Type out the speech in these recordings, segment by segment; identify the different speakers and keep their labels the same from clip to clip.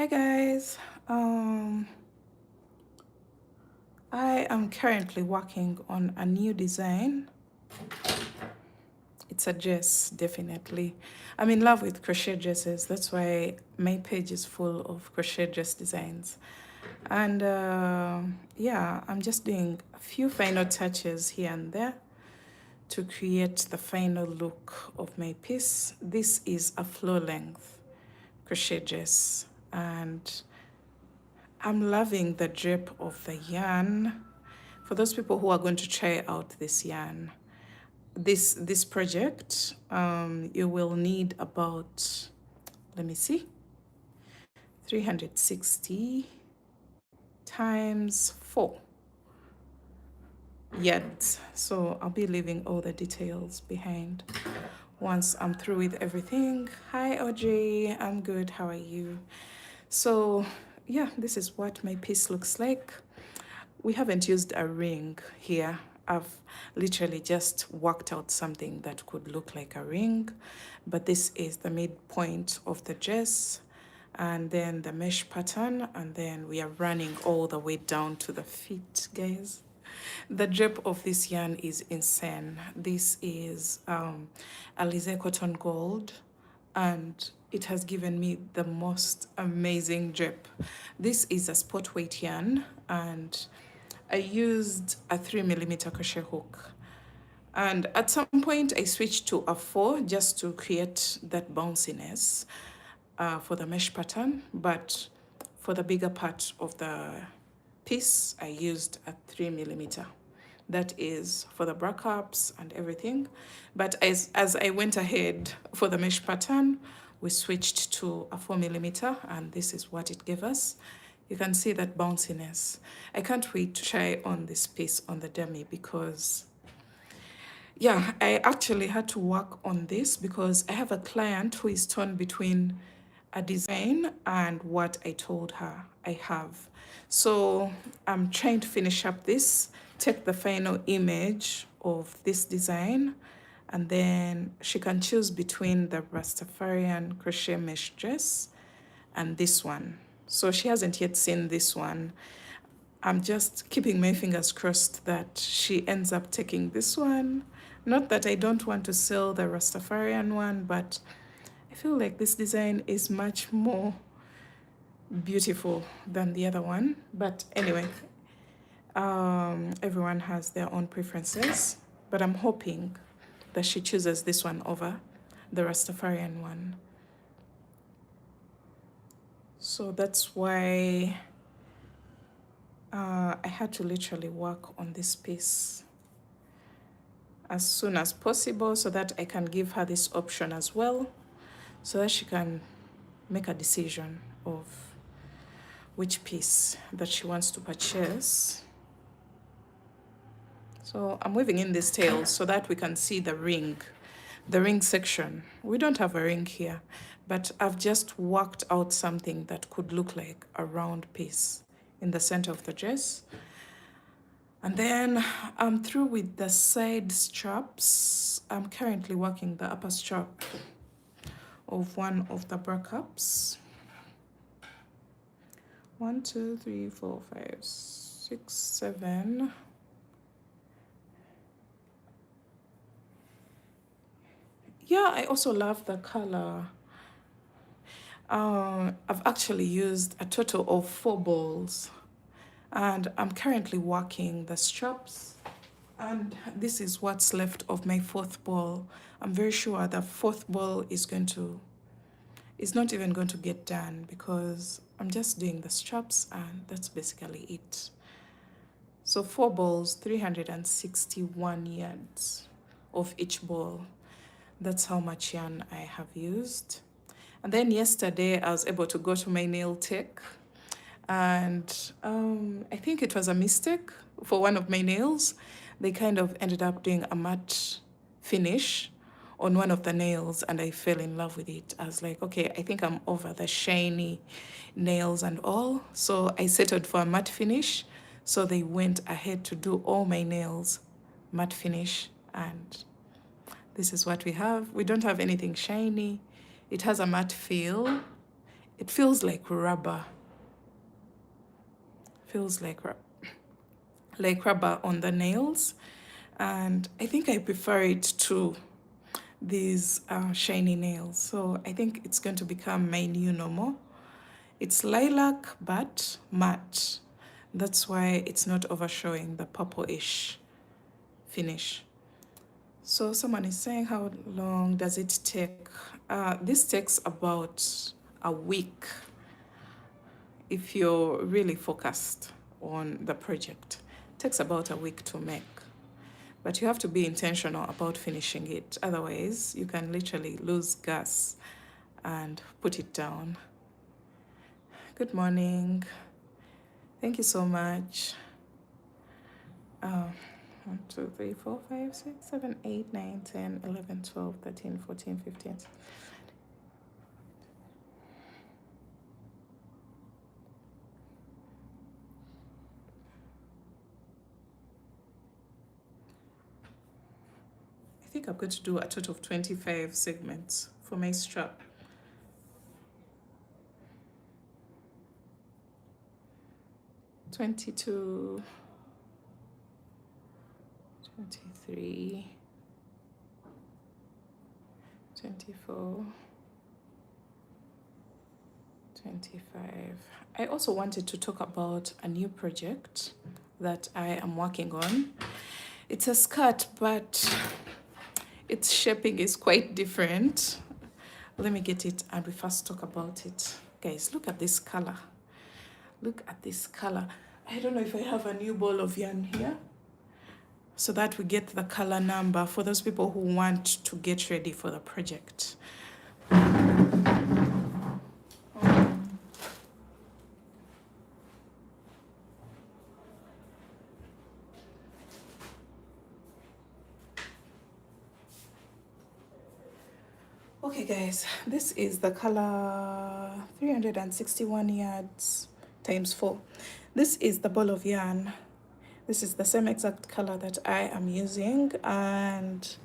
Speaker 1: Hi guys. Um, I am currently working on a new design. It's a dress, definitely. I'm in love with crochet dresses. That's why my page is full of crochet dress designs. And yeah, I'm just doing a few final touches here and there to create the final look of my piece. This is a floor length crochet dress, and I'm loving the drip of the yarn. For those people who are going to try out this yarn, this project, you will need about, let me see, 360 times 4 yards. So I'll be leaving all the details behind once I'm through with everything. Hi Audrey, I'm good. How are you? So yeah, this is what my piece looks like. We haven't used a ring here. I've literally just worked out something that could look like a ring, but this is the midpoint of the dress, and then the mesh pattern, and then we are running all the way down to the feet, guys. The drip of this yarn is insane. This is Alize Cotton Gold, and it has given me the most amazing drip. This is a sport weight yarn, and I used a 3mm crochet hook. And at some point, I switched to a 4 just to create that bounciness for the mesh pattern. But for the bigger part of the piece, I used a 3mm. That is for the bra cups and everything. But as I went ahead for the mesh pattern, we switched to a 4mm, and this is what it gave us. You can see that bounciness. I can't wait to try on this piece on the dummy because, yeah, I actually had to work on this because I have a client who is torn between a design and what I told her I have. So I'm trying to finish up this, take the final image of this design, and then she can choose between the Rastafarian crochet mesh dress and this one. So she hasn't yet seen this one. I'm just keeping my fingers crossed that she ends up taking this one. Not that I don't want to sell the Rastafarian one, but I feel like this design is much more beautiful than the other one. But anyway, everyone has their own preferences, but I'm hoping that she chooses this one over the Rastafarian one. So that's why I had to literally work on this piece as soon as possible so that I can give her this option as well, so that she can make a decision of which piece that she wants to purchase. So I'm weaving in this tail so that we can see the ring section. We don't have a ring here, but I've just worked out something that could look like a round piece in the center of the dress. And then I'm through with the side straps. I'm currently working the upper strap of one of the bra cups. 1, 2, 3, 4, 5, 6, 7. Yeah, I also love the color. I've actually used a total of 4 balls, and I'm currently working the straps, and this is what's left of my 4th ball. I'm very sure the 4th ball is not even going to get done because I'm just doing the straps, and that's basically it. So 4 balls, 361 yards of each ball. That's how much yarn I have used. And then yesterday I was able to go to my nail tech, and I think it was a mistake for one of my nails. They kind of ended up doing a matte finish on one of the nails, and I fell in love with it. I was like, okay, I think I'm over the shiny nails and all. So I settled for a matte finish. So they went ahead to do all my nails matte finish, and this is what we have. We don't have anything shiny. It has a matte feel. It feels like rubber. Feels like rubber on the nails. And I think I prefer it to these shiny nails. So I think it's going to become my new normal. It's lilac but matte. That's why it's not overshowing the purple-ish finish. So someone is saying, how long does it take? This takes about a week if you're really focused on the project. It takes about a week to make. But you have to be intentional about finishing it. Otherwise, you can literally lose gas and put it down. Good morning. Thank you so much. 1, 2, 3, 4, 5, 6, 7, 8, 9, 10, 11, 12, 13, 14, 15. I think I'm going to do a total of 25 segments for my strap. 22, 23, 24, 25. I also wanted to talk about a new project that I am working on. It's a skirt, but its shaping is quite different. Let me get it and we first talk about it. Guys, look at this color. Look at this color. I don't know if I have a new ball of yarn here so that we get the color number for those people who want to get ready for the project. Okay guys, this is the color 361 yards times 4. This is the ball of yarn. This is the same exact color that I am using, and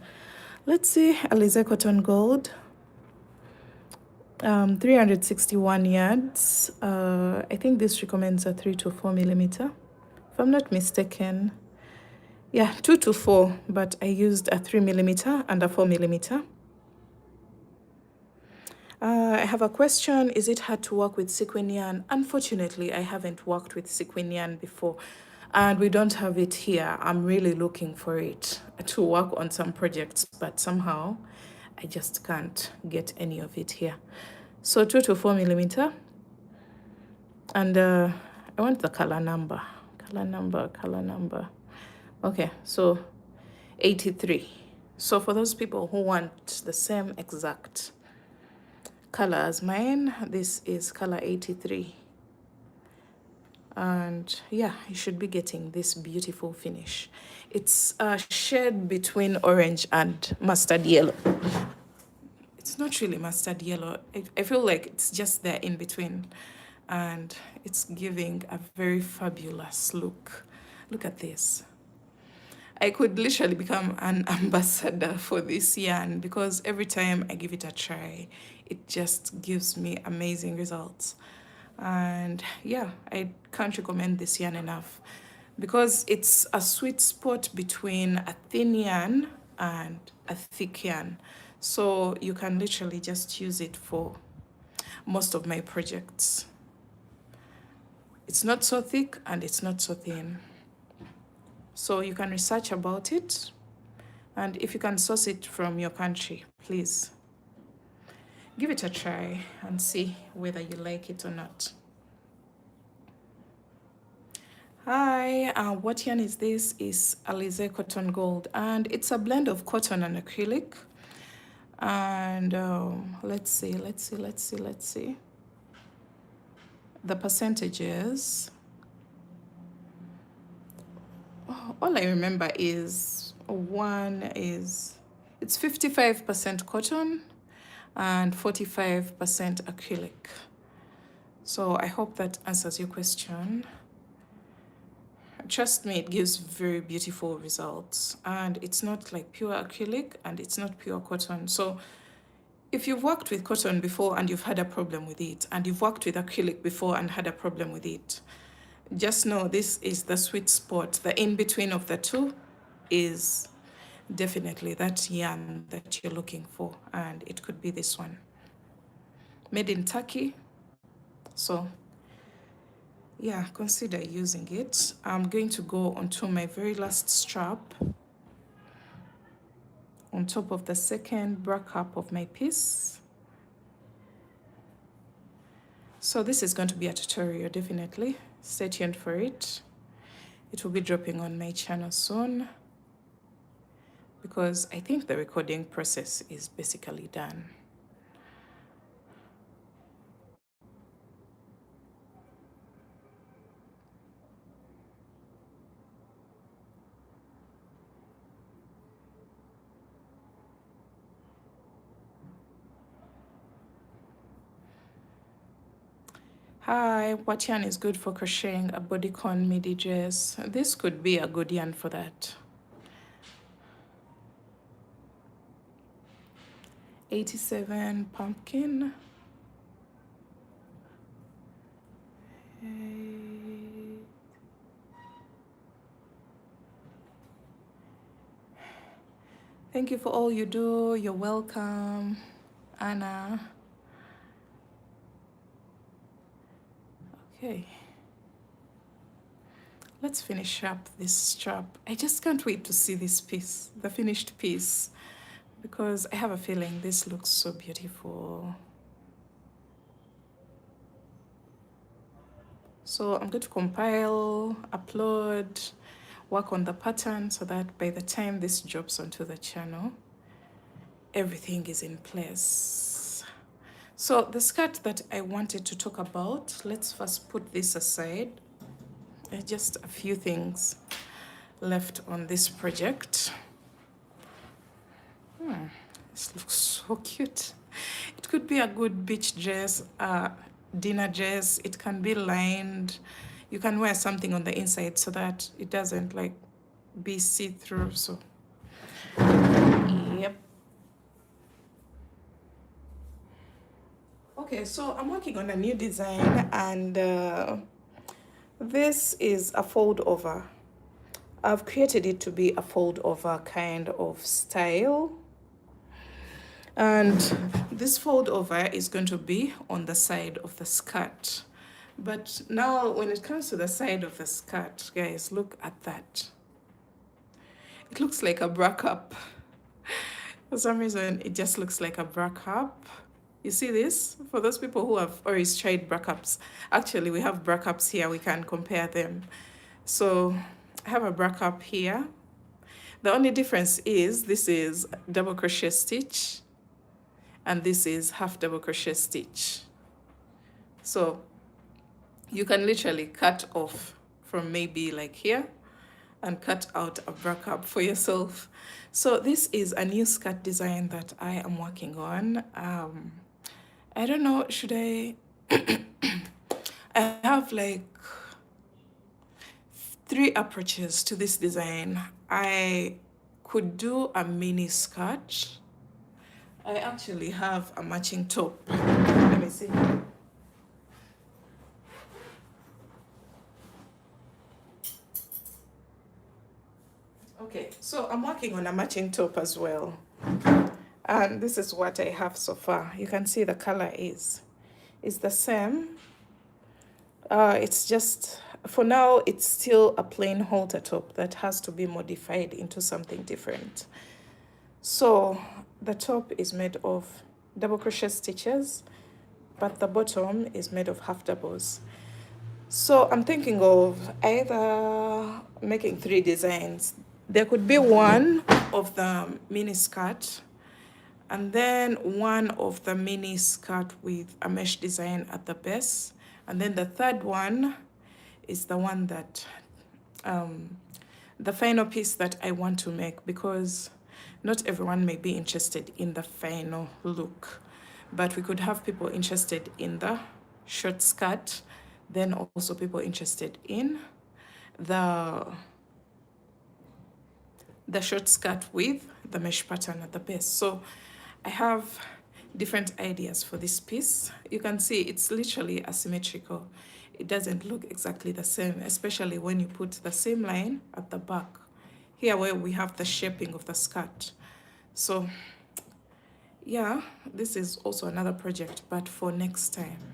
Speaker 1: let's see, Alize Cotton Gold, 361 yards. I think this recommends a 3 to 4 millimeter, if I'm not mistaken. Yeah, 2 to 4, but I used a 3 millimeter and a 4 millimeter. I have a question. Is it hard to work with sequin yarn? Unfortunately, I haven't worked with sequin yarn before, and we don't have it here. I'm really looking for it to work on some projects, but somehow I just can't get any of it here. So 2 to 4 millimeter. And I want the color number. Color number. Okay, so 83. So for those people who want the same exact color as mine, this is color 83, and yeah, you should be getting this beautiful finish. It's a shade between orange and mustard yellow. It's not really mustard yellow. I feel like it's just there in between, and it's giving a very fabulous look. Look at this. I could literally become an ambassador for this yarn because every time I give it a try, it just gives me amazing results. And yeah, I can't recommend this yarn enough because it's a sweet spot between a thin yarn and a thick yarn. So you can literally just use it for most of my projects. It's not so thick and it's not so thin. So you can research about it, and if you can source it from your country, please give it a try and see whether you like it or not. Hi, what yarn is this? Is Alize Cotton Gold, and it's a blend of cotton and acrylic. And let's see. The percentages. All I remember is it's 55% cotton and 45% acrylic. So I hope that answers your question. Trust me, it gives very beautiful results, and it's not like pure acrylic and it's not pure cotton. So if you've worked with cotton before and you've had a problem with it, and you've worked with acrylic before and had a problem with it, just know this is the sweet spot. The in between of the two is definitely that yarn that you're looking for, and it could be this one. Made in Turkey. So yeah, consider using it. I'm going to go onto my very last strap on top of the second back up of my piece. So this is going to be a tutorial, definitely. Stay tuned for it. It will be dropping on my channel soon, because I think the recording process is basically done. Hi, what yarn is good for crocheting a bodycon midi dress? This could be a good yarn for that. 87 pumpkin. Thank you for all you do. You're welcome, Anna. Okay. Let's finish up this strap. I just can't wait to see this piece, the finished piece, because I have a feeling this looks so beautiful. So I'm going to compile, upload, work on the pattern so that by the time this drops onto the channel, everything is in place. So the skirt that I wanted to talk about, let's first put this aside. Just a few things left on this project. This looks so cute. It could be a good beach dress, dinner dress. It can be lined. You can wear something on the inside so that it doesn't like be see-through. So yep. Okay, so I'm working on a new design, and this is a fold over. I've created it to be a fold over kind of style. And this fold over is going to be on the side of the skirt. But now when it comes to the side of the skirt, guys, look at that. It looks like a bra cup. For some reason, it just looks like a bra cup. You see this? For those people who have always tried bra cups, actually we have bra cups here, we can compare them. So I have a bra cup here. The only difference is this is double crochet stitch and this is half double crochet stitch. So you can literally cut off from maybe like here and cut out a bra cup for yourself. So this is a new skirt design that I am working on. I don't know, should I I have like 3 approaches to this design. I could do a mini skirt. I actually have a matching top. Let me see. Okay, so I'm working on a matching top as well. And this is what I have so far. You can see the color is the same. It's just, for now, it's still a plain halter top that has to be modified into something different. So the top is made of double crochet stitches, but the bottom is made of half doubles. So I'm thinking of either making 3 designs. There could be one of the mini skirt, and then one of the mini skirt with a mesh design at the base, and then the third one is the one that the final piece that I want to make, because not everyone may be interested in the final look, but we could have people interested in the short skirt, then also people interested in the short skirt with the mesh pattern at the base. So I have different ideas for this piece. You can see it's literally asymmetrical. It doesn't look exactly the same, especially when you put the same line at the back. Here where we have the shaping of the skirt. So yeah, this is also another project, but for next time.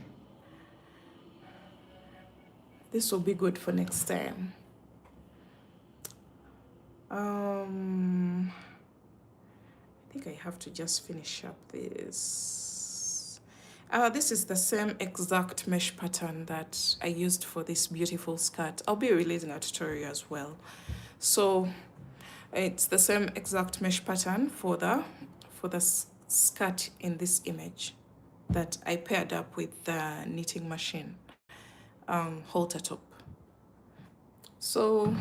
Speaker 1: This will be good for next time. I think I have to just finish up this. This is the same exact mesh pattern that I used for this beautiful skirt. I'll be releasing a tutorial as well. So it's the same exact mesh pattern for the skirt in this image that I paired up with the knitting machine halter top. So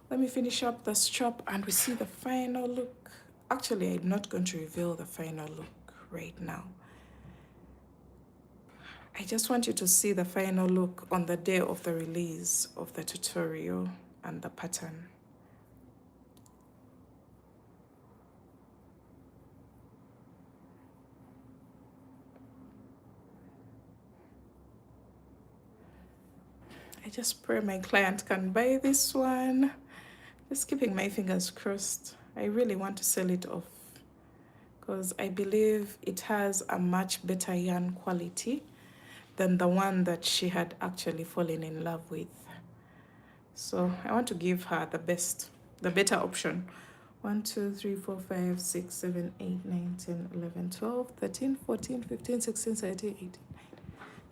Speaker 1: let me finish up the strap and we see the final look. Actually, I'm not going to reveal the final look right now. I just want you to see the final look on the day of the release of the tutorial and the pattern. I just pray my client can buy this one. Just keeping my fingers crossed. I really want to sell it off because I believe it has a much better yarn quality than the one that she had actually fallen in love with. So I want to give her the best, the better option. 1, 2, 3, 4, 5, 6, 7, 8, 9, 10, 11, 12, 13, 14, 15, 16, 17, 18,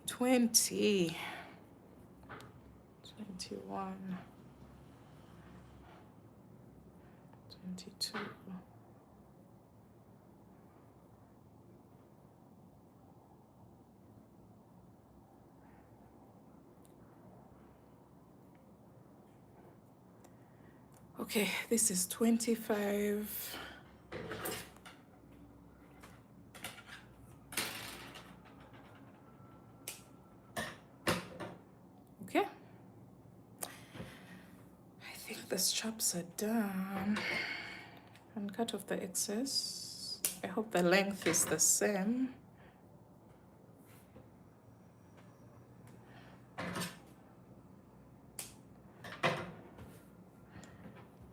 Speaker 1: 19, 20, 21, 22. Okay, this is 25. Okay. I think the straps are done. And cut off the excess. I hope the length is the same.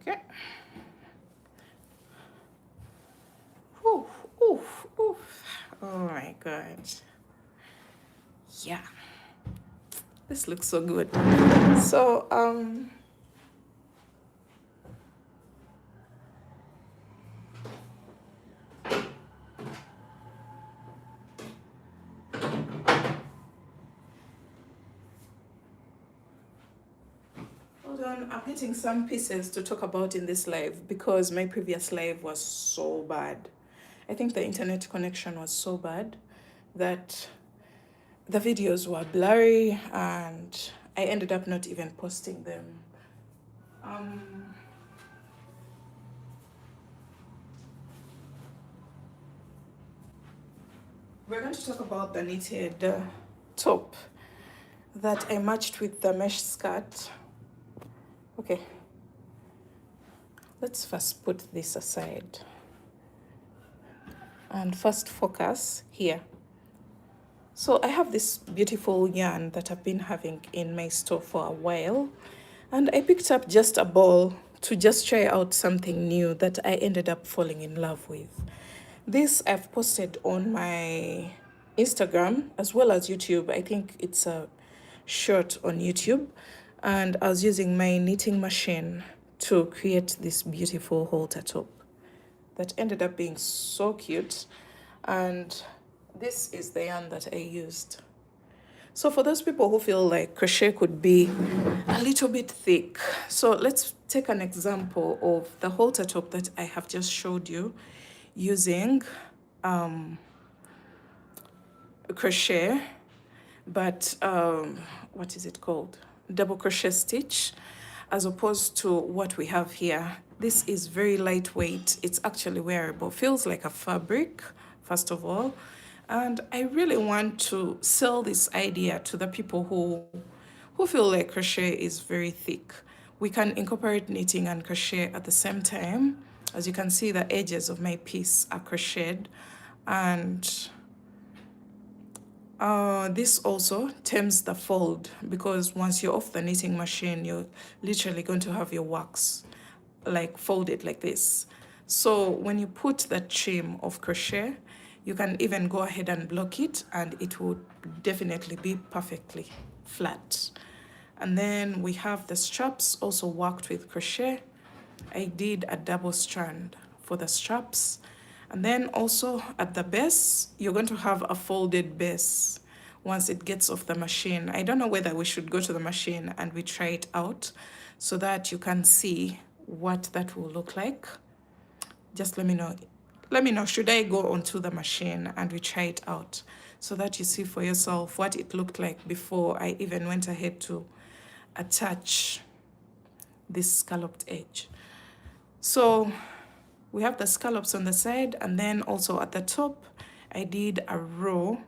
Speaker 1: Okay. Oof, oof, oof. Oh my God. Yeah. This looks so good. So, hold on, I'm getting some pieces to talk about in this live because my previous live was so bad. I think the internet connection was so bad that the videos were blurry and I ended up not even posting them. We're going to talk about the knitted top that I matched with the mesh skirt. Okay, let's first put this aside and first focus here. So I have this beautiful yarn that I've been having in my store for a while, and I picked up just a ball to just try out something new that I ended up falling in love with. This I've posted on my Instagram as well as YouTube. I think it's a short on YouTube, and I was using my knitting machine to create this beautiful halter top that ended up being so cute. And this is the yarn that I used. So for those people who feel like crochet could be a little bit thick, so let's take an example of the halter top that I have just showed you using crochet, but what is it called? Double crochet stitch, as opposed to what we have here. This is very lightweight. It's actually wearable. Feels like a fabric, first of all. And I really want to sell this idea to the people who feel like crochet is very thick. We can incorporate knitting and crochet at the same time. As you can see, the edges of my piece are crocheted. And this also tames the fold, because once you're off the knitting machine, you're literally going to have your wax like folded like this. So when you put the trim of crochet, you can even go ahead and block it, and it would definitely be perfectly flat. And then we have the straps also worked with crochet. I did a double strand for the straps. And then also at the base, you're going to have a folded base once it gets off the machine. I don't know whether we should go to the machine and we try it out so that you can see what that will look like. Just let me know. Let me know, should I go onto the machine and we try it out so that you see for yourself what it looked like before I even went ahead to attach this scalloped edge. So we have the scallops on the side, and then also at the top, I did a row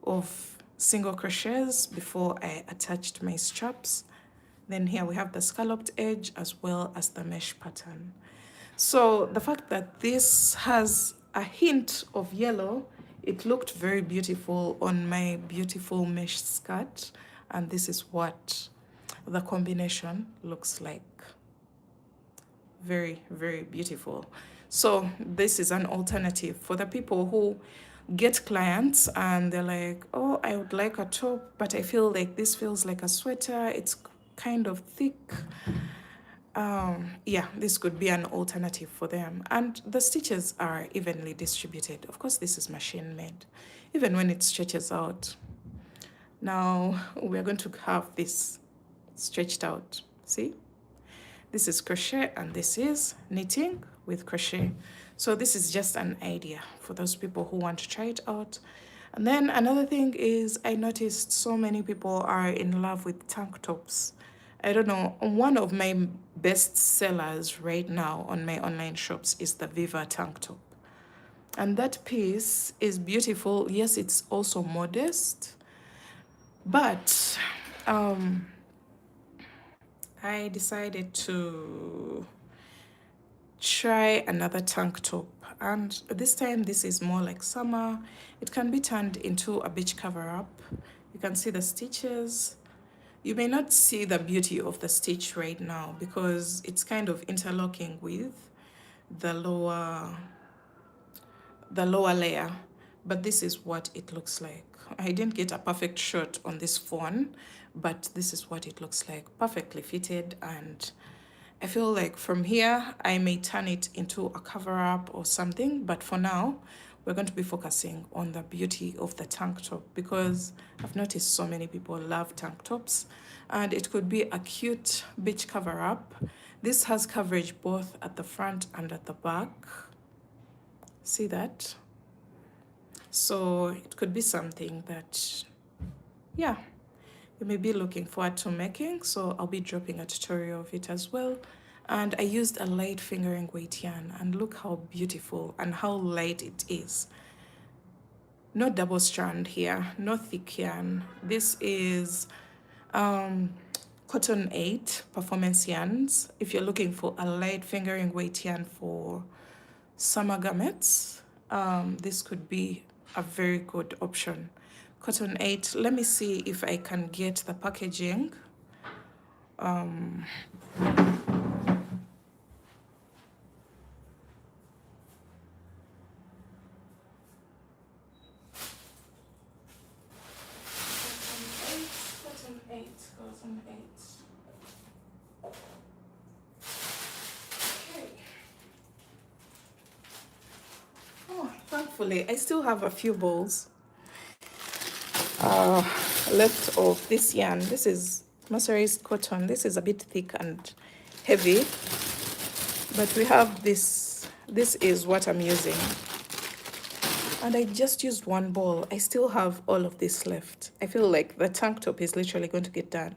Speaker 1: of single crochets before I attached my straps. Then here we have the scalloped edge as well as the mesh pattern. So the fact that this has a hint of yellow, it looked very beautiful on my beautiful mesh skirt, and this is what the combination looks like. Very, very beautiful. So this is an alternative for the people who get clients and they're like, oh, I would like a top, but I feel like this feels like a sweater, it's kind of thick. Yeah, this could be an alternative for them. And the stitches are evenly distributed. Of course, this is machine made, even when it stretches out. Now we're going to have this stretched out. See? This is crochet and this is knitting with crochet. So this is just an idea for those people who want to try it out. And then another thing is, I noticed so many people are in love with tank tops. I don't know, one of my best sellers right now on my online shops is the Viva tank top. And that piece is beautiful. Yes, it's also modest, but I decided to try another tank top, and this time this is more like summer. It can be turned into a beach cover up. You can see the stitches. You may not see the beauty of the stitch right now because it's kind of interlocking with the lower layer, but this is what it looks like. I didn't get a perfect shot on this phone, but this is what it looks like, perfectly fitted. And I feel like from here I may turn it into a cover up or something, but for now we're going to be focusing on the beauty of the tank top, because I've noticed so many people love tank tops, and it could be a cute beach cover up. This has coverage both at the front and at the back. See that? So it could be something that, yeah, you may be looking forward to making. So I'll be dropping a tutorial of it as well. And I used a light fingering weight yarn, and look how beautiful and how light it is. No double strand here, no thick yarn. This is Cotton 8 performance yarns. If you're looking for a light fingering weight yarn for summer garments, this could be a very good option. Cotton 8, let me see if I can get the packaging. Cotton 8. Okay. Oh, thankfully, I still have a few balls left of this yarn. This is mercerized cotton. This is a bit thick and heavy, but we have this. This is what I'm using. And I just used one ball. I still have all of this left. I feel like the tank top is literally going to get done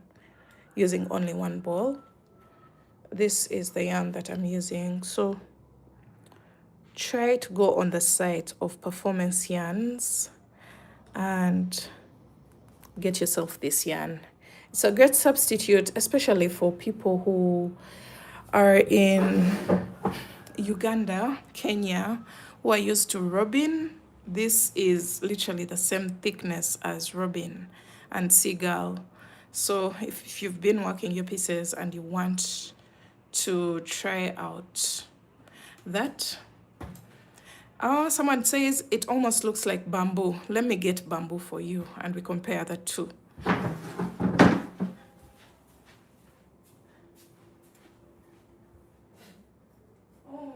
Speaker 1: using only one ball. This is the yarn that I'm using. So try to go on the site of Performance Yarns and get yourself this yarn. It's a great substitute, especially for people who are in Uganda, Kenya, who are used to robbing. this is literally the same thickness as robin and seagull. So if you've been working your pieces and you want to try out that, someone says it almost looks like bamboo. Let me get bamboo for you and we compare the two. Oh,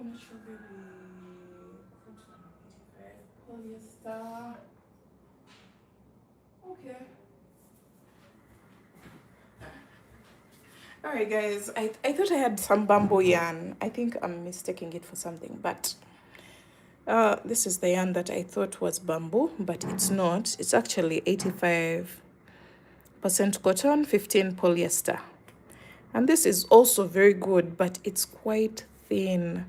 Speaker 1: natural baby. Polyester. Okay. All right, guys. I thought I had some bamboo yarn. I think I'm mistaking it for something, but this is the yarn that I thought was bamboo, but it's not. It's actually 85% cotton, 15 polyester. And this is also very good, but it's quite thin.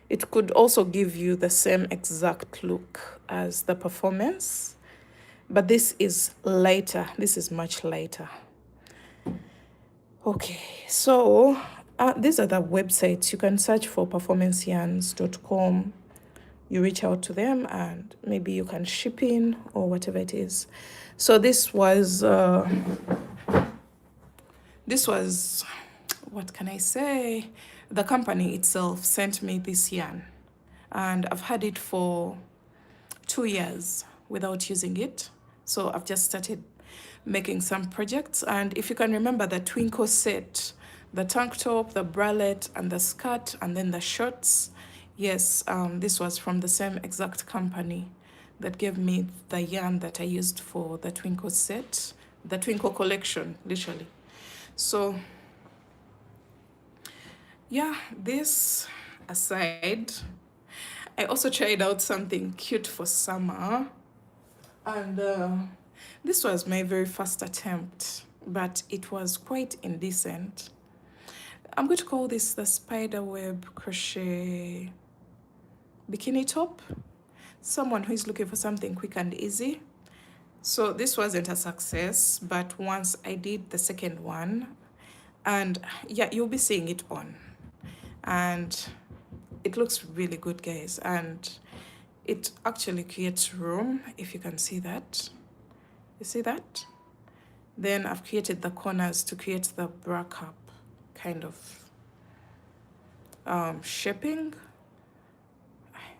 Speaker 1: It could also give you the same exact look as the Performance, but this is lighter. This is much lighter. Okay, so these are the websites. You can search for performanceyarns.com. You reach out to them and maybe you can ship in or whatever it is. So this was, what can I say? The company itself sent me this yarn and I've had it for 2 years without using it. So I've just started making some projects. And if you can remember the Twinkle set, the tank top, the bralette, and the skirt, and then the shorts, yes, this was from the same exact company that gave me the yarn that I used for the Twinkle set, the Twinkle collection, literally. So yeah, this aside, I also tried out something cute for summer. And this was my very first attempt, but it was quite indecent. I'm going to call this the spiderweb crochet bikini top. Someone who is looking for something quick and easy. So this wasn't a success, but once I did the second one, and yeah, you'll be seeing it on. And it looks really good, guys. And it actually creates room, if you can see that. You see that? Then I've created the corners to create the bra cup kind of shaping.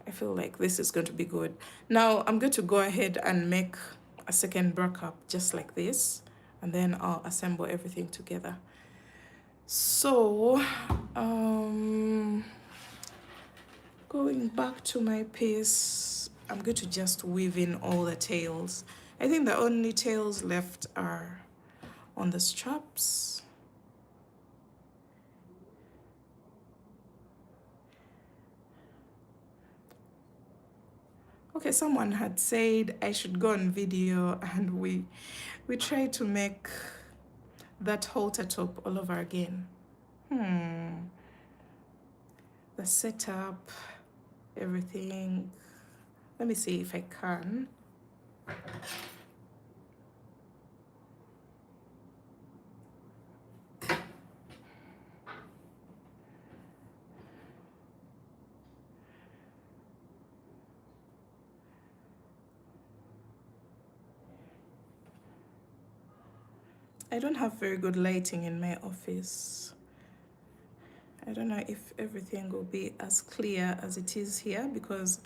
Speaker 1: I feel like this is going to be good. Now I'm going to go ahead and make a second bra cup just like this, and then I'll assemble everything together. So going back to my piece, I'm going to just weave in all the tails. I think the only tails left are on the straps. Okay, someone had said I should go on video and we tried to make that halter top all over again. The setup, everything. Let me see if I can. I don't have very good lighting in my office. I don't know if everything will be as clear as it is here because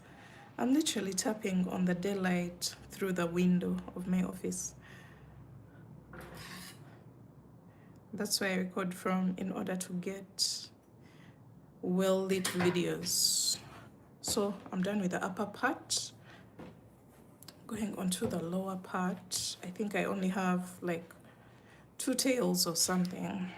Speaker 1: I'm literally tapping on the daylight through the window of my office. That's where I record from in order to get well-lit videos. So I'm done with the upper part. Going on to the lower part. I think I only have like 2 tails or something.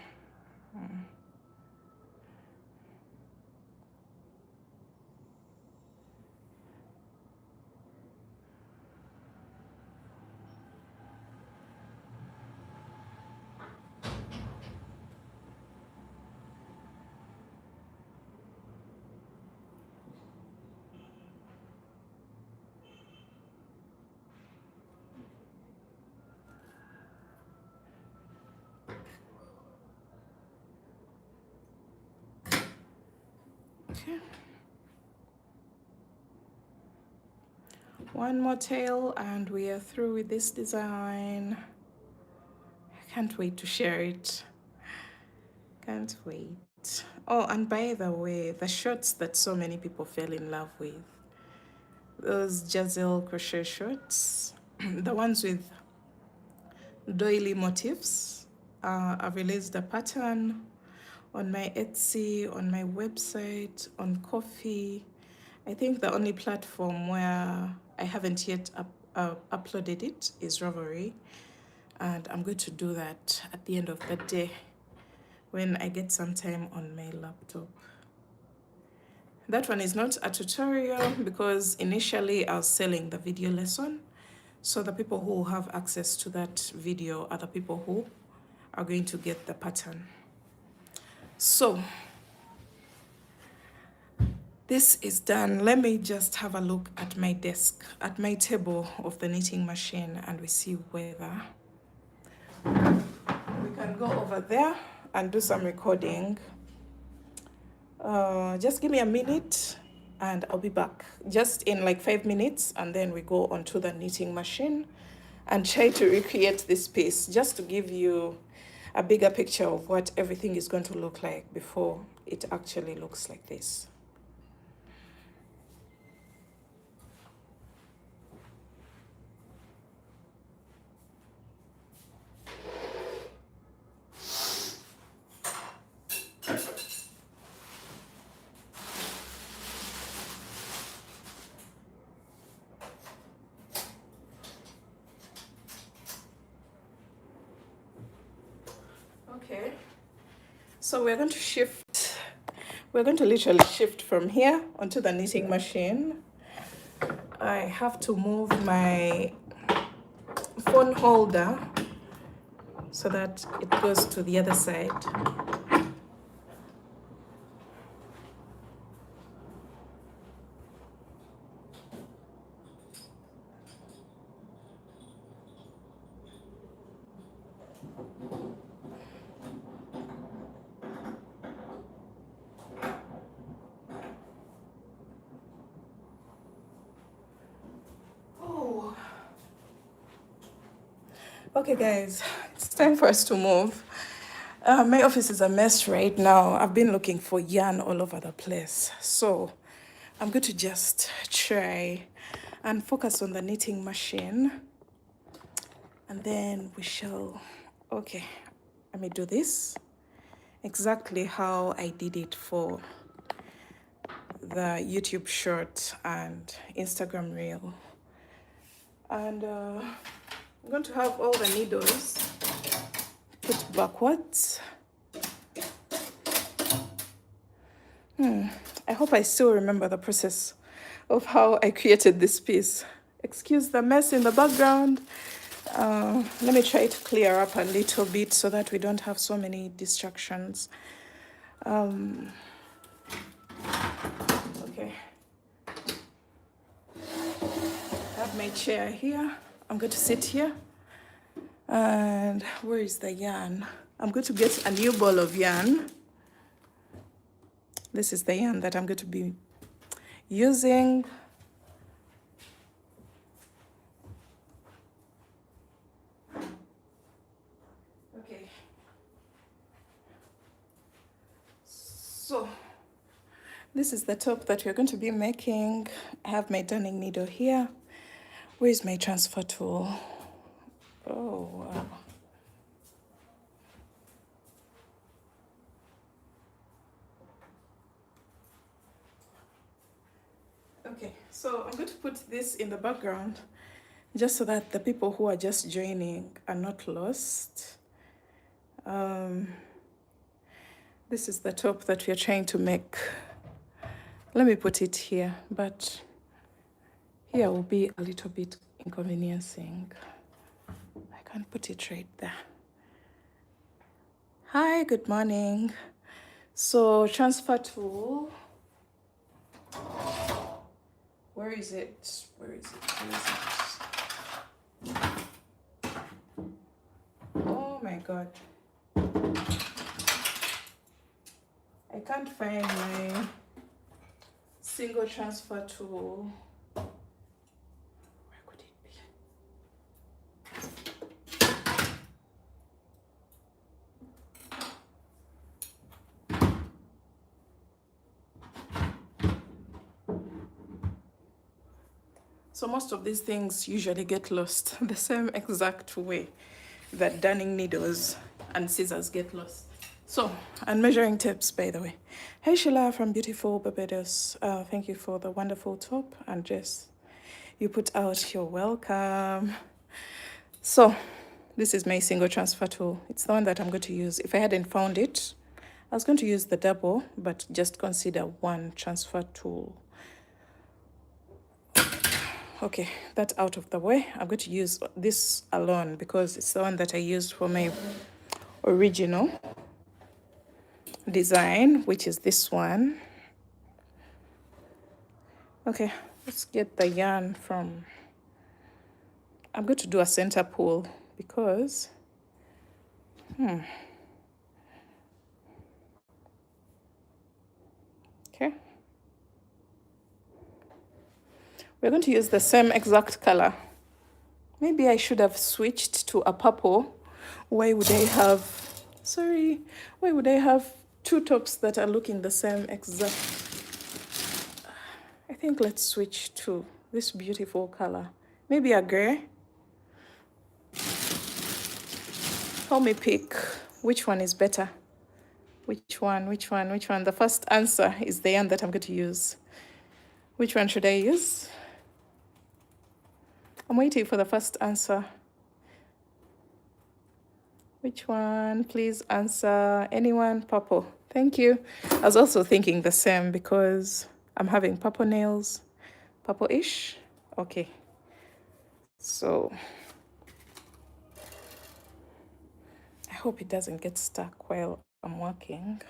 Speaker 1: Okay. One more tail and we are through with this design. I can't wait to share it. Can't wait. Oh, and by the way, the shorts that so many people fell in love with, those Giselle crochet shorts, the ones with doily motifs, I've released a pattern on my Etsy, on my website, on Coffee. I think the only platform where I haven't yet uploaded it is Ravelry, and I'm going to do that at the end of the day when I get some time on my laptop. That one is not a tutorial because initially I was selling the video lesson, so the people who have access to that video are the people who are going to get the pattern. So this is done. Let me just have a look at my desk, at my table of the knitting machine, and we see whether we can go over there and do some recording. Just give me a minute and I'll be back. Just in like 5 minutes, and then we go onto the knitting machine and try to recreate this piece, just to give you a bigger picture of what everything is going to look like before it actually looks like this. Okay, so we're going to literally shift from here onto the knitting machine. I have to move my phone holder so that it goes to the other side. Okay guys, it's time for us to move. My office is a mess right now. I've been looking for yarn all over the place. So I'm going to just try and focus on the knitting machine. And then we shall, okay, let me do this exactly how I did it for the YouTube short and Instagram reel. And I'm going to have all the needles put backwards. I hope I still remember the process of how I created this piece. Excuse the mess in the background. Let me try to clear up a little bit so that we don't have so many distractions. Okay. I have my chair here. I'm going to sit here. And where is the yarn? I'm going to get a new ball of yarn. This is the yarn that I'm going to be using. Okay. So this is the top that we're going to be making. I have my darning needle here. Where is my transfer tool? Oh, wow. Okay, so I'm going to put this in the background just so that the people who are just joining are not lost. This is the top that we are trying to make. Let me put it here, but here will be a little bit inconveniencing. I can't put it right there. Hi, good morning. So transfer tool. Where is it? Where is it? Where is it? Oh my God. I can't find my single transfer tool. So most of these things usually get lost the same exact way that darning needles and scissors get lost. So, and measuring tips, by the way. Hey Sheila from beautiful Barbados. Thank you for the wonderful top and Jess. You put out, you're welcome. So, this is my single transfer tool. It's the one that I'm going to use. If I hadn't found it, I was going to use the double, but just consider one transfer tool. Okay, that's out of the way. I'm going to use this alone because it's the one that I used for my original design, which is this one. Okay, let's get the yarn from, I'm going to do a center pull because, okay. We're going to use the same exact color. Maybe I should have switched to a purple. Why would I have, sorry, why would I have two tops that are looking the same exact? I think let's switch to this beautiful color. Maybe a gray. Help me pick which one is better. Which one? The first answer is the yarn that I'm going to use. Which one should I use? I'm waiting for the first answer. Which one? Please answer. Anyone? Purple. Thank you. I was also thinking the same because I'm having purple nails. Purple-ish. Okay. So I hope it doesn't get stuck while I'm working.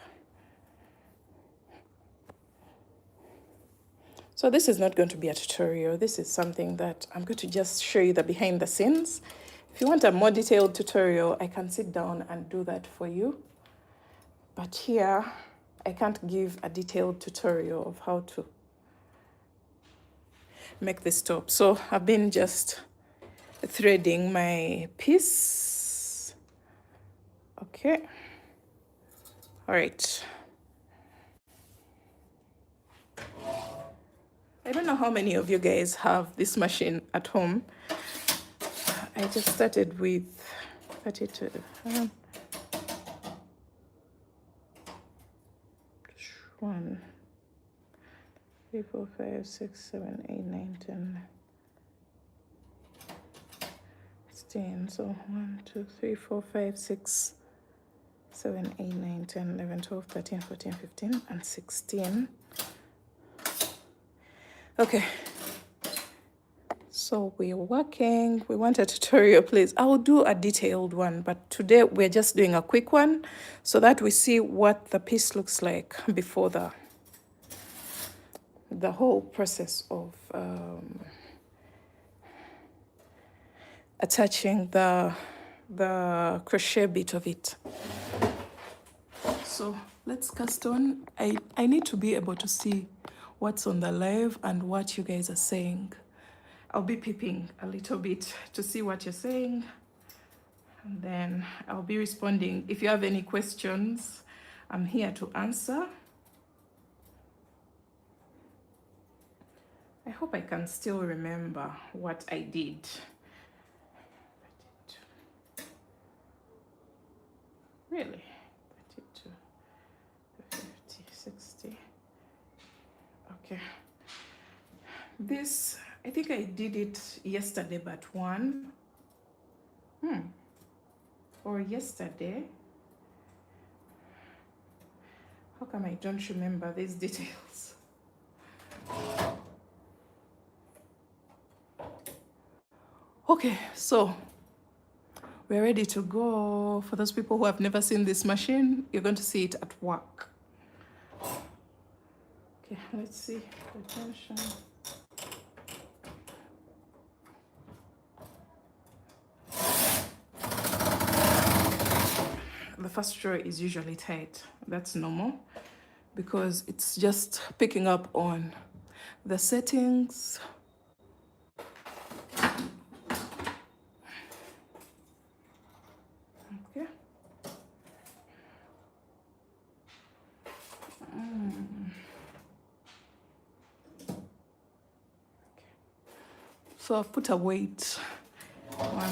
Speaker 1: So this is not going to be a tutorial. This is something that I'm going to just show you the behind the scenes. If you want a more detailed tutorial, I can sit down and do that for you. But here, I can't give a detailed tutorial of how to make this top. So I've been just threading my piece. Okay. All right. I don't know how many of you guys have this machine at home. I just started with 32. 1, 3, 4, 5, 6, 7, 8, 9, 10, 16. So 1, 2, 3, 4, 5, 6, 7, 8, 9, 10, 11, 12, 13, 14, 15, and 16. Okay, so we're working. We want a tutorial, please. I will do a detailed one, but today we're just doing a quick one so that we see what the piece looks like before the whole process of attaching the crochet bit of it. So let's cast on. I need to be able to see what's on the live and what you guys are saying. I'll be peeping a little bit to see what you're saying, and then I'll be responding. If you have any questions, I'm here to answer. I hope I can still remember what I did. Really? 32, 50, 60. Okay. This, I think I did it yesterday, but one. Or yesterday. How come I don't remember these details? Okay, so we're ready to go. For those people who have never seen this machine, you're going to see it at work. Okay, let's see the tension. The first row is usually tight. That's normal because it's just picking up on the settings. Okay. So I've put a weight one.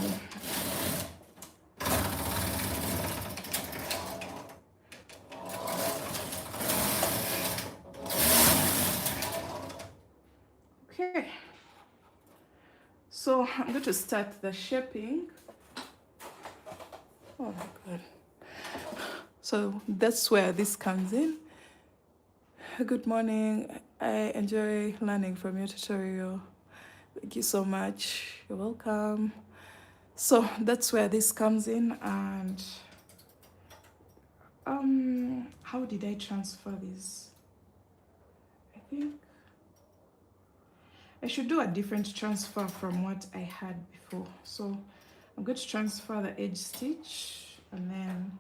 Speaker 1: Okay. So I'm going to start the shaping. Oh my God. So that's where this comes in. Good morning. I enjoy learning from your tutorial. Thank you so much. You're welcome. So that's where this comes in. And how did I transfer this? I think I should do a different transfer from what I had before. So I'm going to transfer the edge stitch and then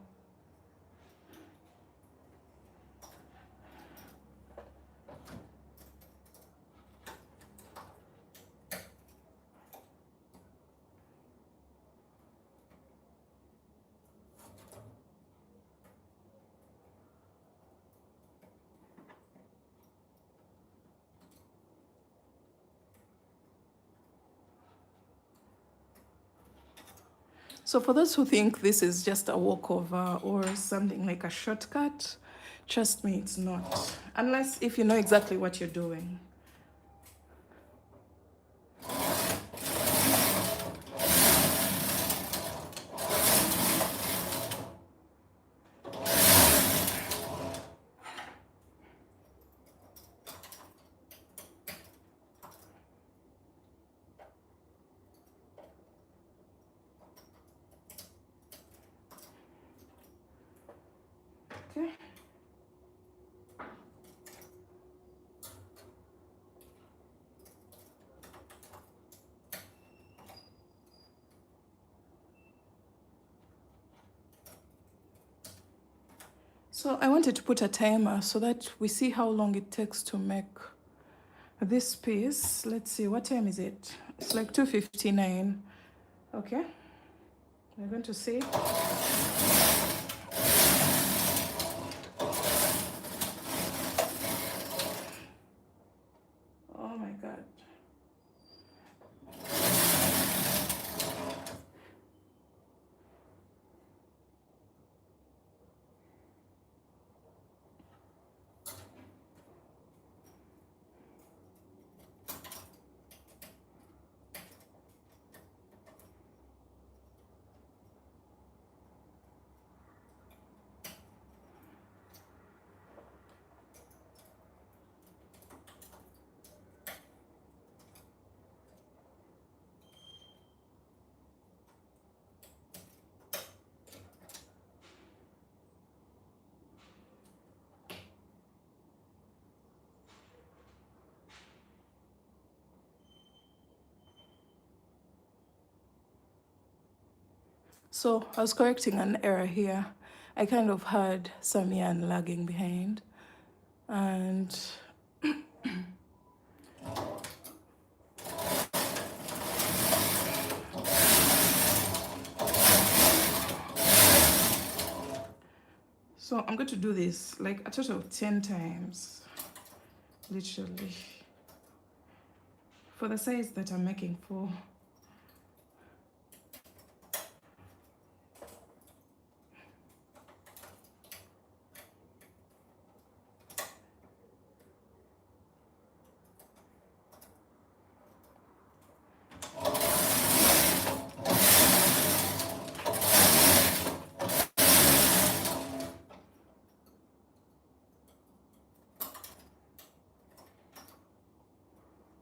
Speaker 1: so for those who think this is just a walkover or something like a shortcut, trust me, it's not. Unless if you know exactly what you're doing. Okay. So I wanted to put a timer so that we see how long it takes to make this piece. Let's see, what time is it? It's like 2:59. Okay, we're going to see. Oh my God. So I was correcting an error here. I kind of had some yarn lagging behind, and so I'm going to do this like a total of 10 times, literally, for the size that I'm making for.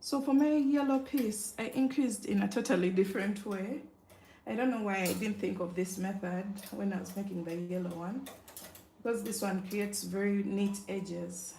Speaker 1: So for my yellow piece, I increased in a totally different way. I don't know why I didn't think of this method when I was making the yellow one, because this one creates very neat edges.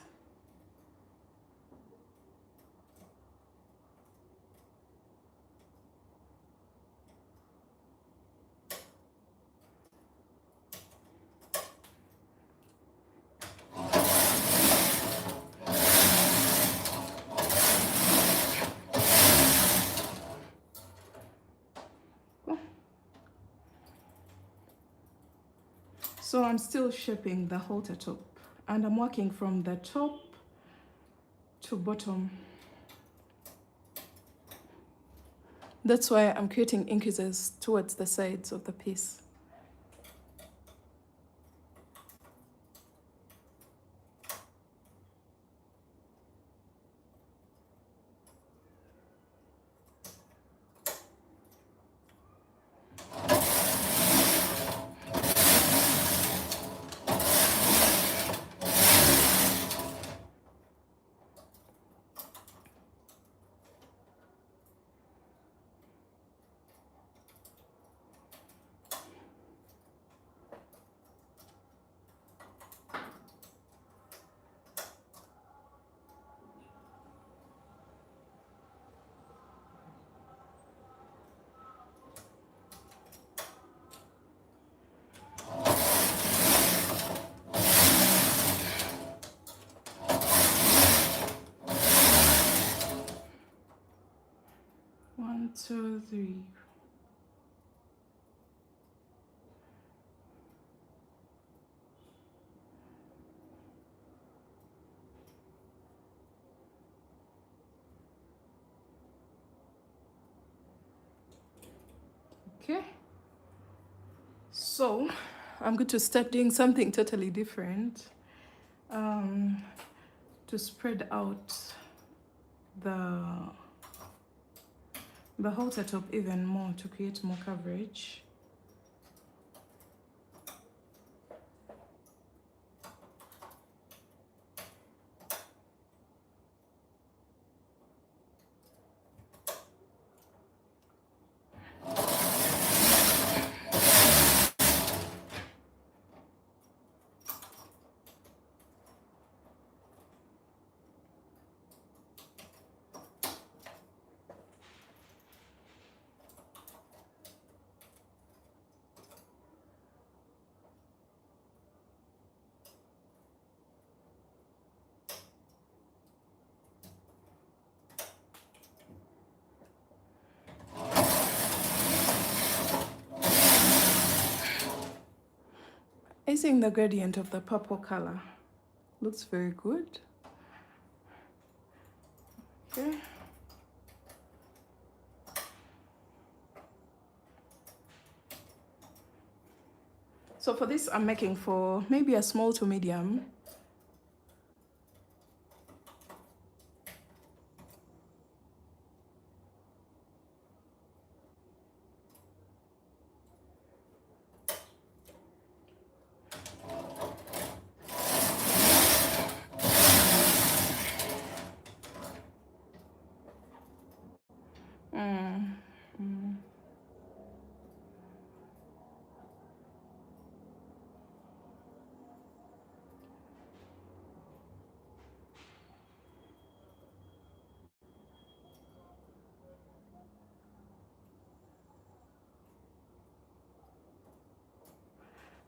Speaker 1: So I'm still shaping the halter top, and I'm working from the top to bottom. That's why I'm creating increases towards the sides of the piece. One, two, three. Okay. So I'm going to start doing something totally different to spread out the halter top even more, to create more coverage. I think the gradient of the purple color looks very good. Okay. So for this, I'm making for maybe a small to medium.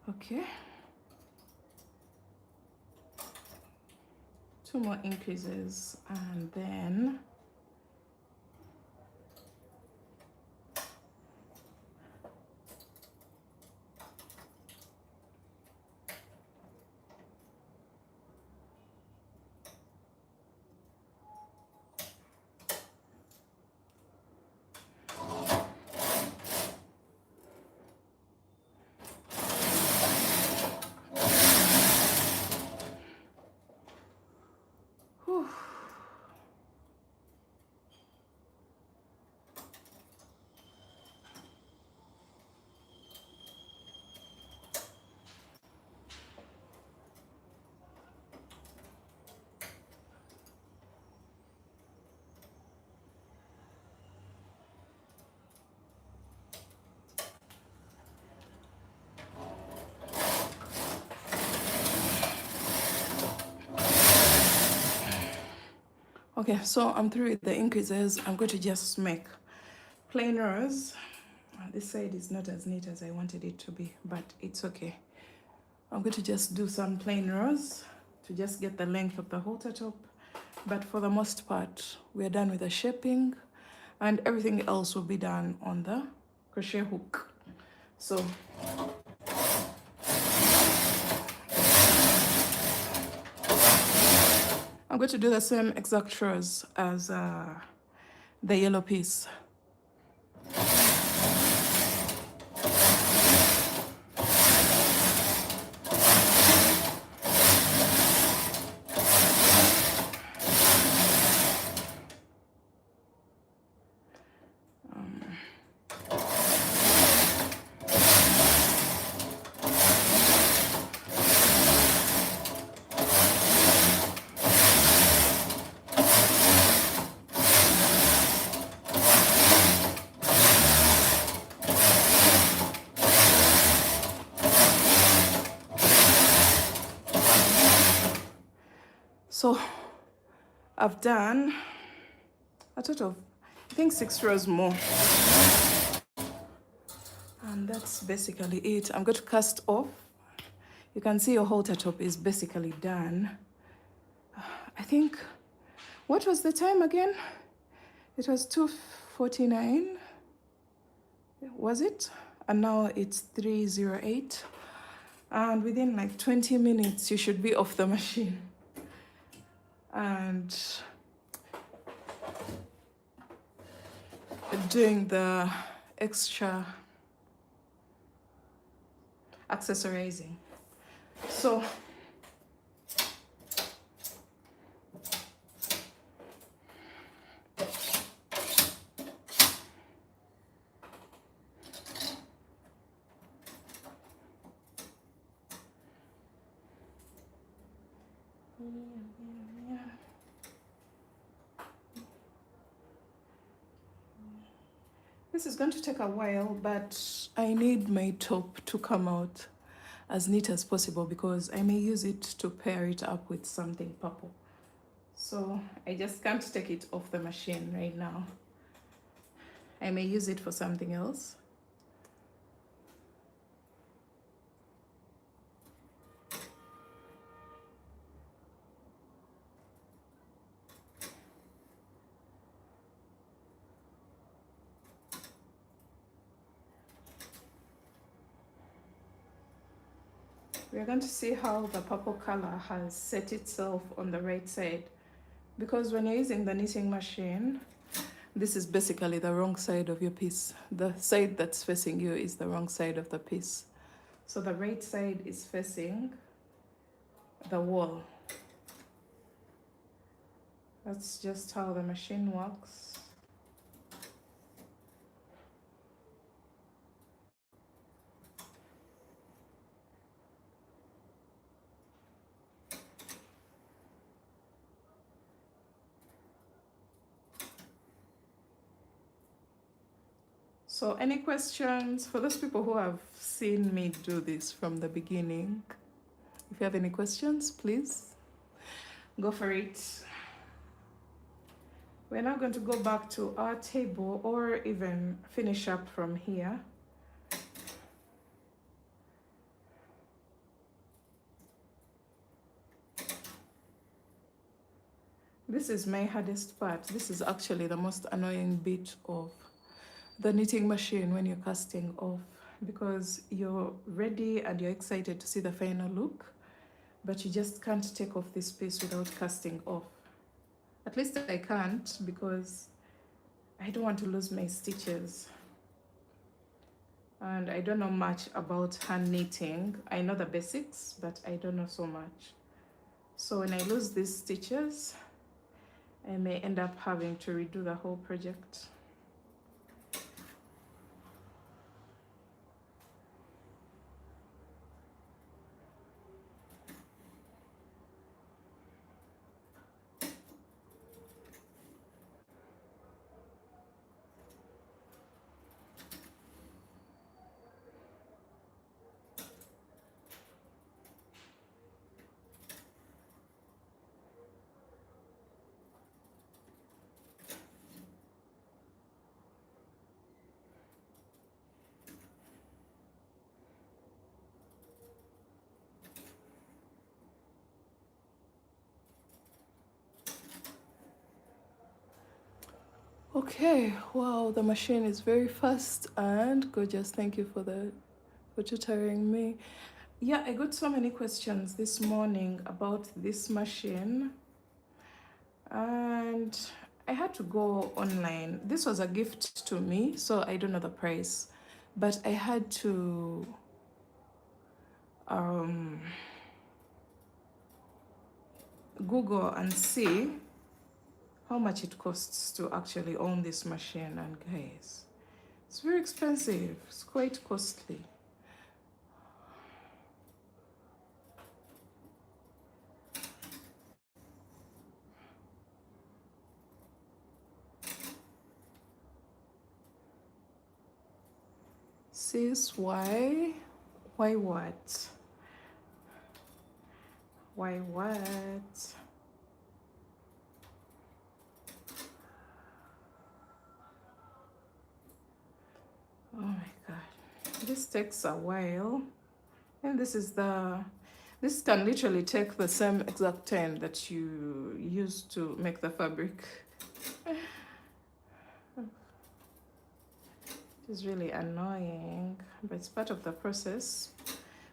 Speaker 1: Okay. 2 more increases, and then whew. Okay, so I'm through with the increases. I'm going to just make plain rows. This side is not as neat as I wanted it to be, but it's okay. I'm going to just do some plain rows to just get the length of the halter top. But for the most part, we're done with the shaping, and everything else will be done on the crochet hook. So I'm going to do the same exact rows as the yellow piece. So I've done a total of, I think, 6 rows more. And that's basically it. I'm going to cast off. You can see your halter top is basically done. I think, what was the time again? It was 2:49, was it? And now it's 3:08. And within like 20 minutes, you should be off the machine. And doing the extra accessorizing. So this is going to take a while, but I need my top to come out as neat as possible because I may use it to pair it up with something purple. So I just can't take it off the machine right now. I may use it for something else. We're going to see how the purple color has set itself on the right side. Because when you're using the knitting machine, this is basically the wrong side of your piece. The side that's facing you is the wrong side of the piece. So the right side is facing the wall. That's just how the machine works. So any questions for those people who have seen me do this from the beginning? If you have any questions, please go for it. We're now going to go back to our table or even finish up from here. This is my hardest part. This is actually the most annoying bit of the knitting machine when you're casting off, because you're ready and you're excited to see the final look, but you just can't take off this piece without casting off. At least I can't, because I don't want to lose my stitches. And I don't know much about hand knitting. I know the basics, but I don't know so much. So when I lose these stitches, I may end up having to redo the whole project. Okay, wow, the machine is very fast and gorgeous. Thank you for tutoring me. Yeah, I got so many questions this morning about this machine, and I had to go online. This was a gift to me, so I don't know the price, but I had to Google and see how much it costs to actually own this machine. And guys, it's very expensive. It's quite costly. Sis, why what? Why what? this takes a while, and this can literally take the same exact time that you used to make the fabric. It's really annoying, but it's part of the process.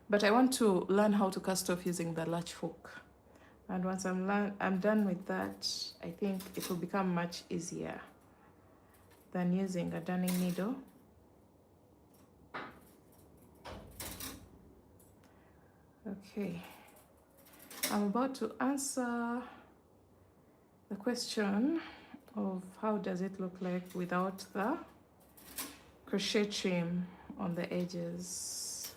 Speaker 1: But I want to learn how to cast off using the latch hook. And once I'm done with that, I think it will become much easier than using a darning needle. Okay, I'm about to answer the question of how does it look like without the crochet trim on the edges.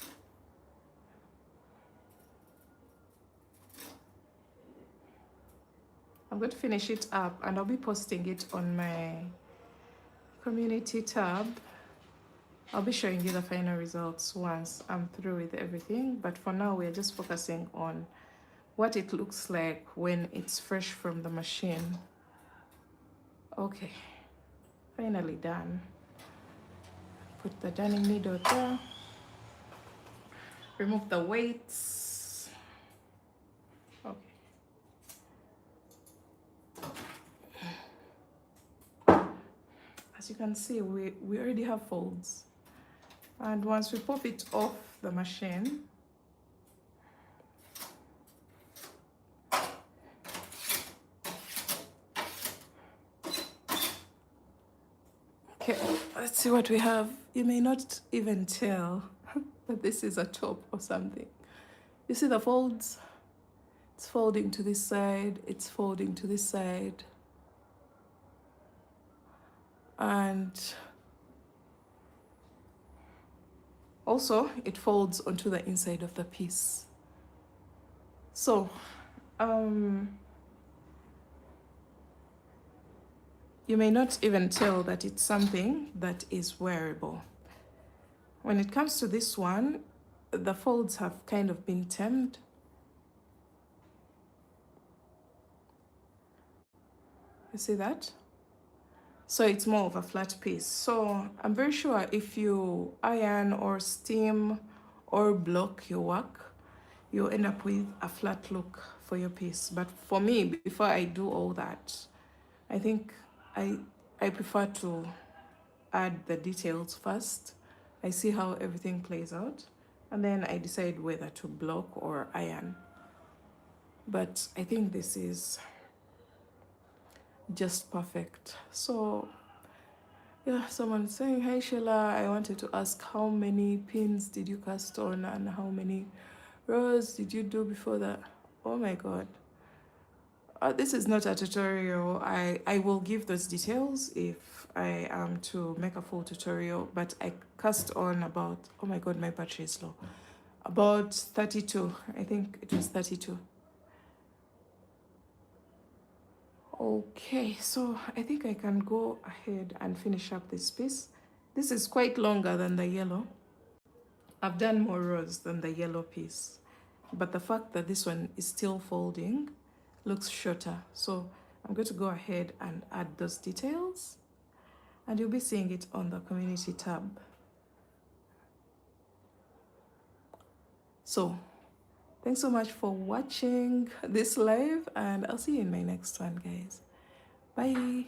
Speaker 1: I'm going to finish it up and I'll be posting it on my community tab. I'll be showing you the final results once I'm through with everything, but for now we're just focusing on what it looks like when it's fresh from the machine. Okay, finally done. Put the darning needle there. Remove the weights. Okay. As you can see, we already have folds. And once we pop it off the machine, okay, let's see what we have. You may not even tell that this is a top or something. You see the folds? It's folding to this side, it's folding to this side. And also it folds onto the inside of the piece. So, you may not even tell that it's something that is wearable. When it comes to this one, the folds have kind of been trimmed. You see that? So it's more of a flat piece. So I'm very sure if you iron or steam or block your work, you'll end up with a flat look for your piece. But for me, before I do all that, I think I prefer to add the details first. I see how everything plays out, and then I decide whether to block or iron. But I think this is just perfect. So yeah, someone saying, hi Sheila, I wanted to ask how many pins did you cast on and how many rows did you do before that? Oh my god. This is not a tutorial. I will give those details if I am to make a full tutorial, but I cast on about, oh my god, my battery is low, about 32. I think it was 32. Okay, so I think I can go ahead and finish up this piece. This is quite longer than the yellow. I've done more rows than the yellow piece, but the fact that this one is still folding looks shorter. So I'm going to go ahead and add those details, and you'll be seeing it on the community tab. So thanks so much for watching this live, and I'll see you in my next one, guys. Bye.